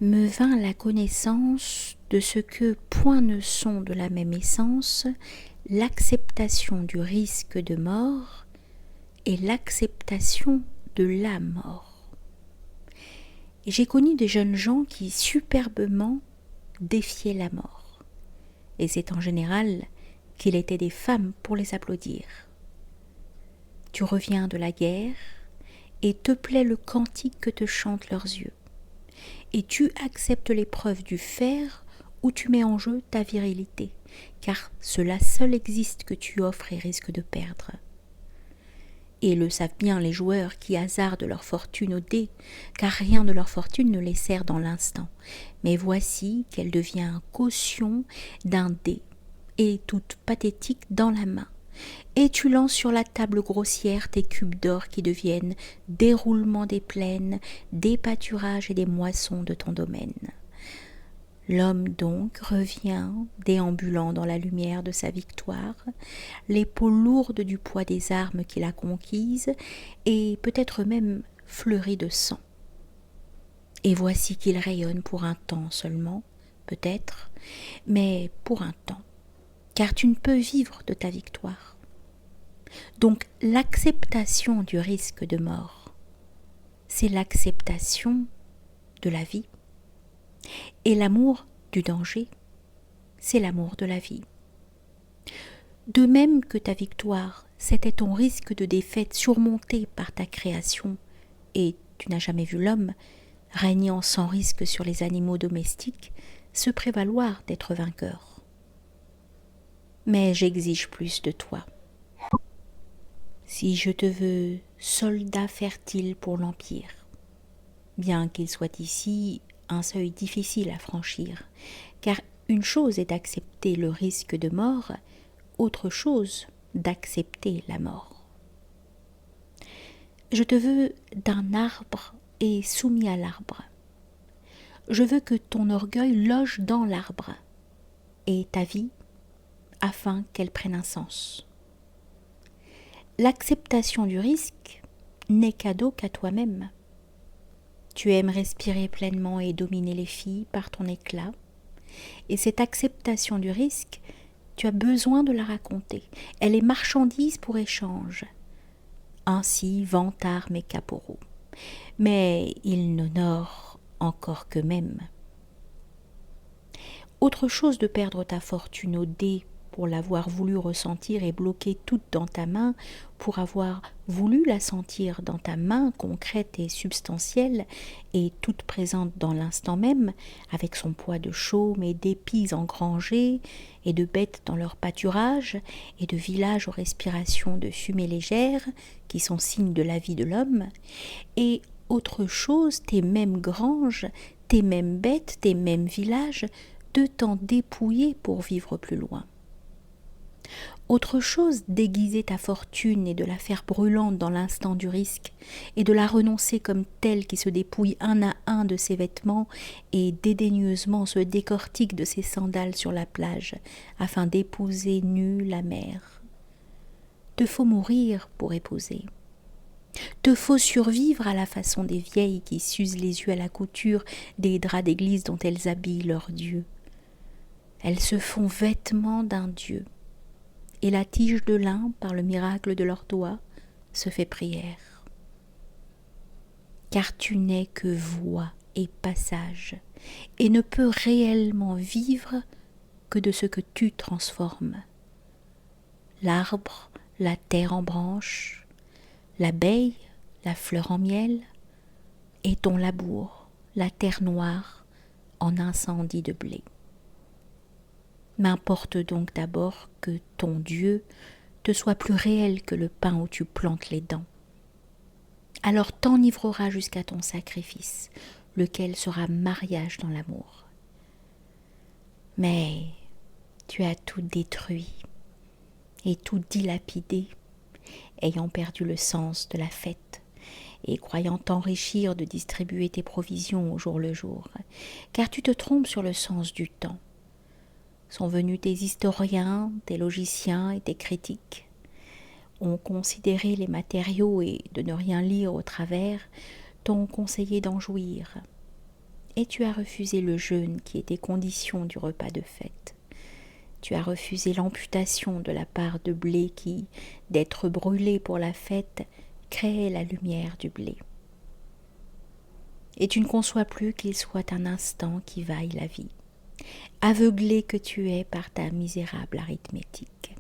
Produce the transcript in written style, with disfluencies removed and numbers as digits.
me vint la connaissance de ce que point ne sont de la même essence l'acceptation du risque de mort et l'acceptation de la mort. Et j'ai connu des jeunes gens qui superbement défiaient la mort. Et c'est en général qu'il était des femmes pour les applaudir. Tu reviens de la guerre et te plaît le cantique que te chantent leurs yeux. Et tu acceptes l'épreuve du fer où tu mets en jeu ta virilité, car cela seul existe que tu offres et risques de perdre. Et le savent bien les joueurs qui hasardent leur fortune au dé, car rien de leur fortune ne les sert dans l'instant. Mais voici qu'elle devient caution d'un dé, et toute pathétique dans la main. Et tu lances sur la table grossière tes cubes d'or qui deviennent déroulement des plaines, des pâturages et des moissons de ton domaine. L'homme donc revient, déambulant dans la lumière de sa victoire, l'épaule lourde du poids des armes qu'il a conquises, et peut-être même fleuri de sang. Et voici qu'il rayonne pour un temps seulement, peut-être, mais pour un temps, car tu ne peux vivre de ta victoire. Donc l'acceptation du risque de mort, c'est l'acceptation de la vie. Et l'amour du danger, c'est l'amour de la vie. De même que ta victoire, c'était ton risque de défaite surmonté par ta création, et tu n'as jamais vu l'homme, régnant sans risque sur les animaux domestiques, se prévaloir d'être vainqueur. Mais j'exige plus de toi. Si je te veux soldat fertile pour l'Empire, bien qu'il soit ici un seuil difficile à franchir, car une chose est d'accepter le risque de mort, autre chose d'accepter la mort. Je te veux d'un arbre et soumis à l'arbre. Je veux que ton orgueil loge dans l'arbre, et ta vie, afin qu'elle prenne un sens. L'acceptation du risque n'est cadeau qu'à toi-même. Tu aimes respirer pleinement et dominer les filles par ton éclat, et cette acceptation du risque, tu as besoin de la raconter. Elle est marchandise pour échange. Ainsi vantarent mes caporaux. Mais ils n'honorent encore qu'eux-mêmes. Autre chose de perdre ta fortune au dé pour l'avoir voulu ressentir et bloquer toute dans ta main, pour avoir voulu la sentir dans ta main concrète et substantielle, et toute présente dans l'instant même, avec son poids de chaume et d'épis engrangés, et de bêtes dans leur pâturage, et de villages aux respirations de fumée légère, qui sont signes de la vie de l'homme, et autre chose, tes mêmes granges, tes mêmes bêtes, tes mêmes villages, de t'en dépouiller pour vivre plus loin. Autre chose, déguiser ta fortune et de la faire brûlante dans l'instant du risque, et de la renoncer comme telle qui se dépouille un à un de ses vêtements et dédaigneusement se décortique de ses sandales sur la plage, afin d'épouser nue la mer. Te faut mourir pour épouser. Te faut survivre à la façon des vieilles qui s'usent les yeux à la couture des draps d'église dont elles habillent leur Dieu. Elles se font vêtements d'un Dieu, et la tige de lin, par le miracle de leurs doigts, se fait prière. Car tu n'es que voie et passage, et ne peux réellement vivre que de ce que tu transformes. L'arbre, la terre en branches, l'abeille, la fleur en miel, et ton labour, la terre noire, en incendie de blé. M'importe donc d'abord que ton Dieu te soit plus réel que le pain où tu plantes les dents. Alors t'enivreras jusqu'à ton sacrifice, lequel sera mariage dans l'amour. Mais tu as tout détruit et tout dilapidé, ayant perdu le sens de la fête et croyant t'enrichir de distribuer tes provisions au jour le jour, car tu te trompes sur le sens du temps. Sont venus tes historiens, tes logiciens et tes critiques, ont considéré les matériaux et de ne rien lire au travers, t'ont conseillé d'en jouir. et tu as refusé le jeûne qui était condition du repas de fête. Tu as refusé l'amputation de la part de blé qui, d'être brûlée pour la fête, créait la lumière du blé. Et tu ne conçois plus qu'il soit un instant qui vaille la vie. Aveuglé que tu es par ta misérable arithmétique.